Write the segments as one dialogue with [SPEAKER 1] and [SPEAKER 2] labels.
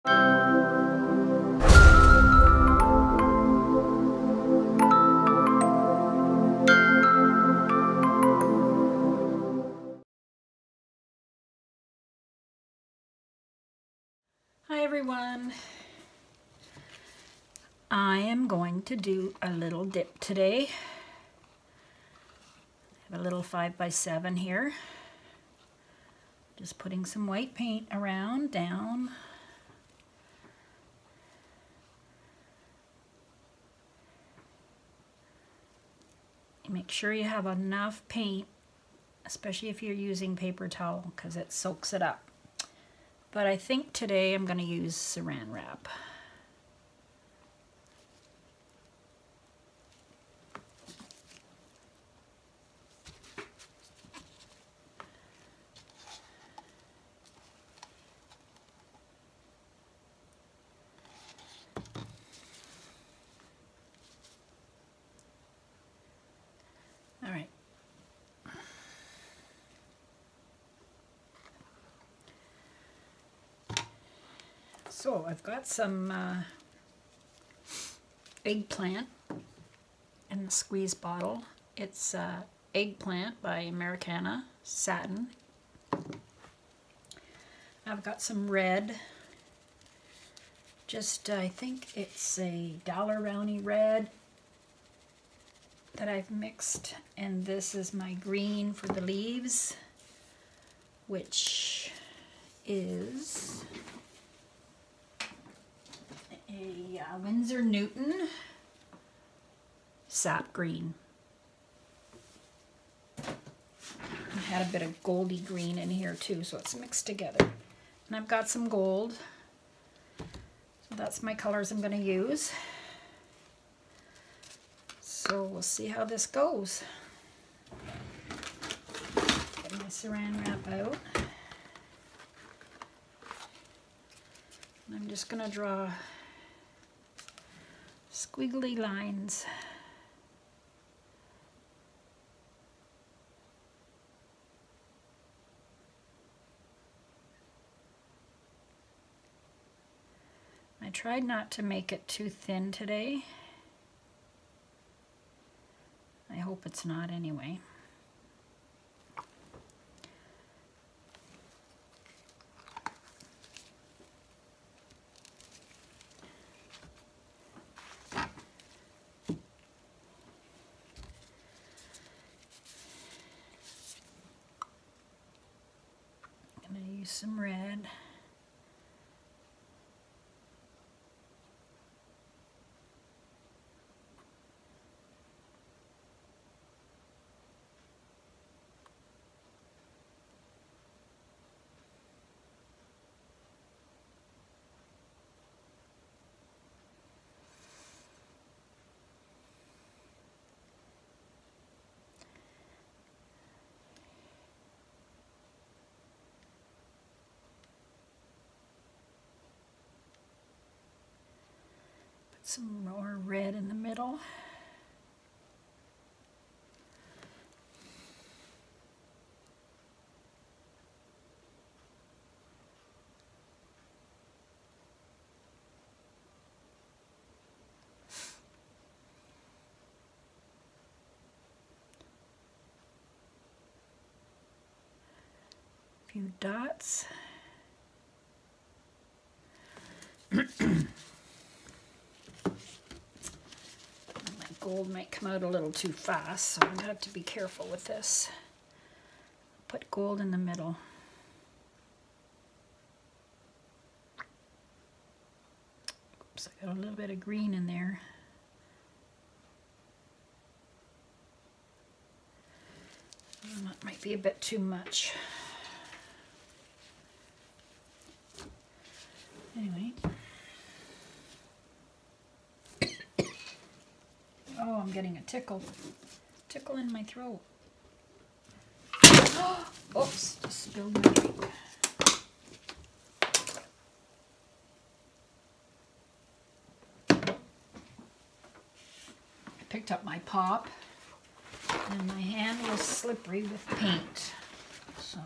[SPEAKER 1] Hi everyone. I am going to do a little dip today. I have a little 5x7 here. Just putting some white paint around, down. Make sure you have enough paint, especially if you're using paper towel, because it soaks it up. But I think today I'm going to use Saran wrap. All right. So I've got some eggplant in the squeeze bottle. It's Eggplant by Americana Satin. I've got some red. Just, I think it's a Dollar Brownie red that I've mixed. And this is my green for the leaves, which is a Winsor Newton sap green. I had a bit of goldy green in here too, so it's mixed together. And I've got some gold. So that's my colors I'm going to use. So we'll see how this goes. Get my Saran wrap out. And I'm just going to draw squiggly lines. I tried not to make it too thin today. I hope it's not anyway. I'm going to use some red. Some more red in the middle. A few dots. Gold might come out a little too fast, so I'm going to have to be careful with this. Put gold in the middle. Oops, I got a little bit of green in there. That might be a bit too much. Anyway. Oh, I'm getting a tickle in my throat. Oops, just spilled my drink. I picked up my pop and my hand was slippery with paint. So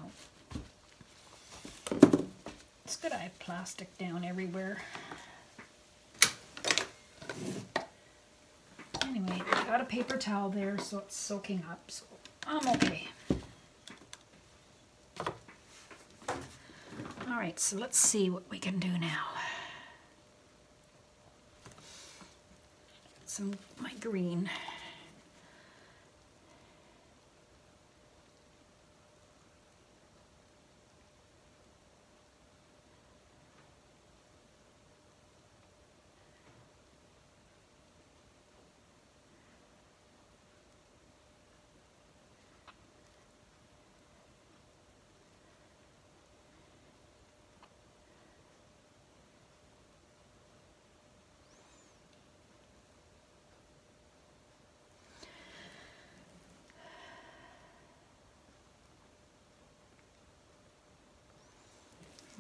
[SPEAKER 1] it's that I have plastic down everywhere. Anyway, I got a paper towel there, so it's soaking up, so I'm okay. Alright, so let's see what we can do now. Some my green.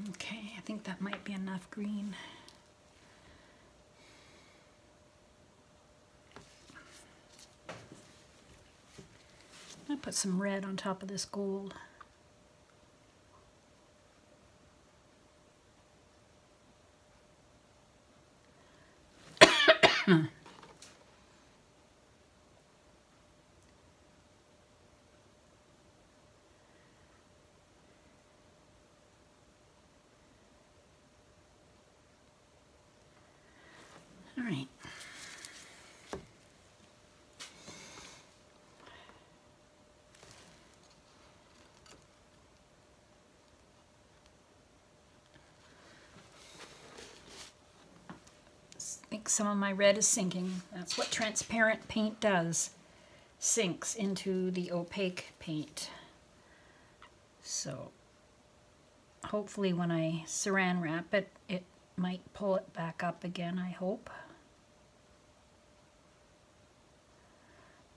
[SPEAKER 1] Okay, I think that might be enough green. I'm gonna put some red on top of this gold. All right. I think some of my red is sinking. That's what transparent paint does. Sinks into the opaque paint. So hopefully when I saran wrap it, it might pull it back up again, I hope.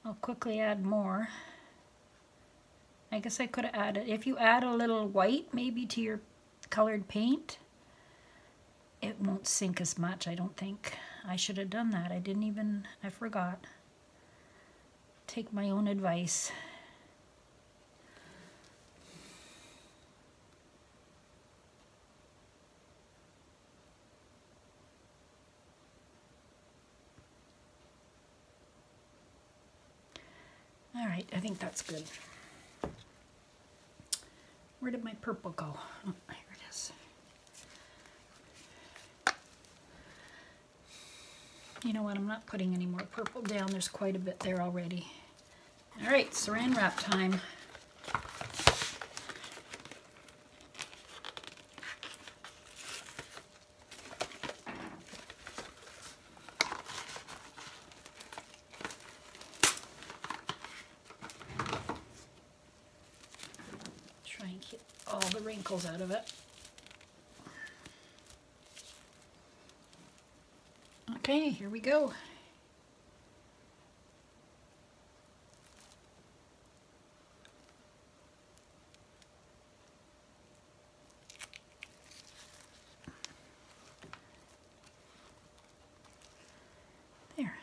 [SPEAKER 1] I'll quickly add more. I guess I could have added, if you add a little white maybe to your colored paint, it won't sink as much, I don't think. I should have done that. I forgot. Take my own advice. All right, I think that's good. Where did my purple go? Oh, here it is. You know what, I'm not putting any more purple down. There's quite a bit there already. All right, saran wrap time. Try and get all the wrinkles out of it. Okay, here we go. There.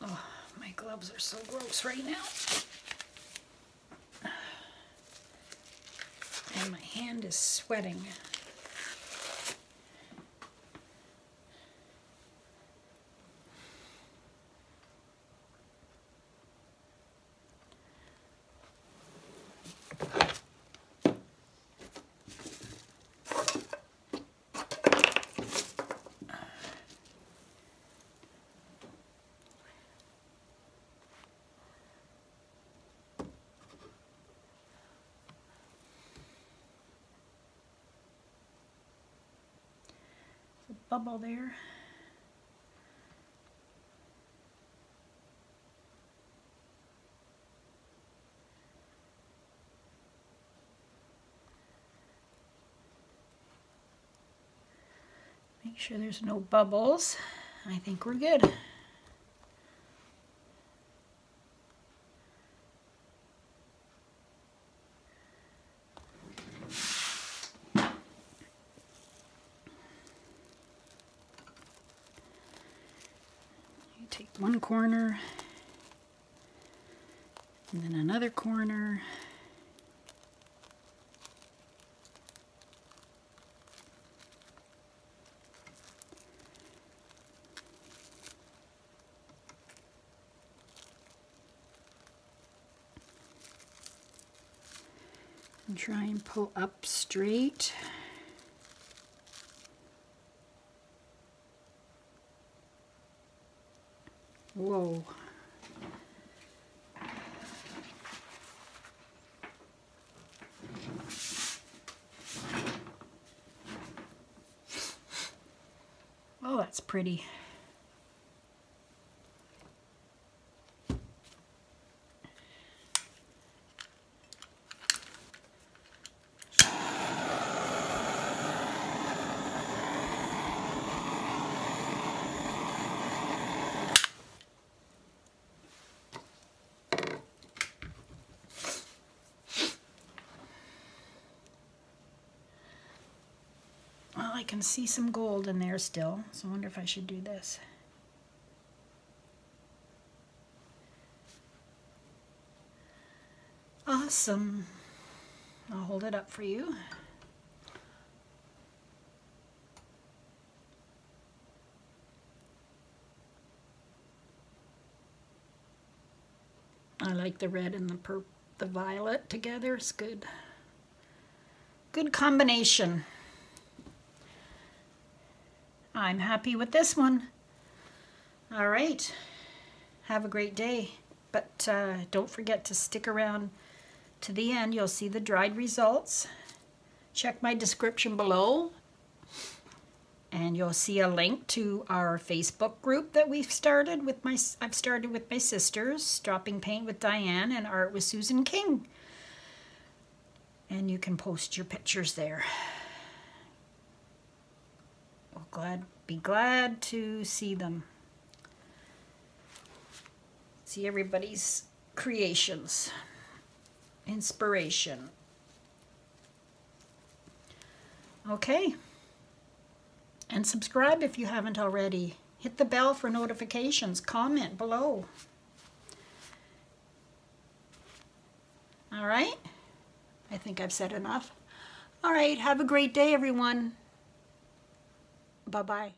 [SPEAKER 1] Oh, my gloves are so gross right now. And my hand is sweating. Bubble there. Make sure there's no bubbles. I think we're good. Take one corner and then another corner. And try and pull up straight. Whoa. Oh, that's pretty. Well, I can see some gold in there still, so I wonder if I should do this. Awesome. I'll hold it up for you. I like the red and the violet together. It's good. Good combination. I'm happy with this one. All right. Have a great day. But don't forget to stick around to the end. You'll see the dried results. Check my description below. And you'll see a link to our Facebook group that I've started with my sisters, Dropping Paint with Diane and Art with Susan King. And you can post your pictures there. We'll be glad to see them. See everybody's creations, inspiration. Okay. And subscribe if you haven't already. Hit the bell for notifications. Comment below. All right? I think I've said enough. All right. Have a great day, everyone. Bye-bye.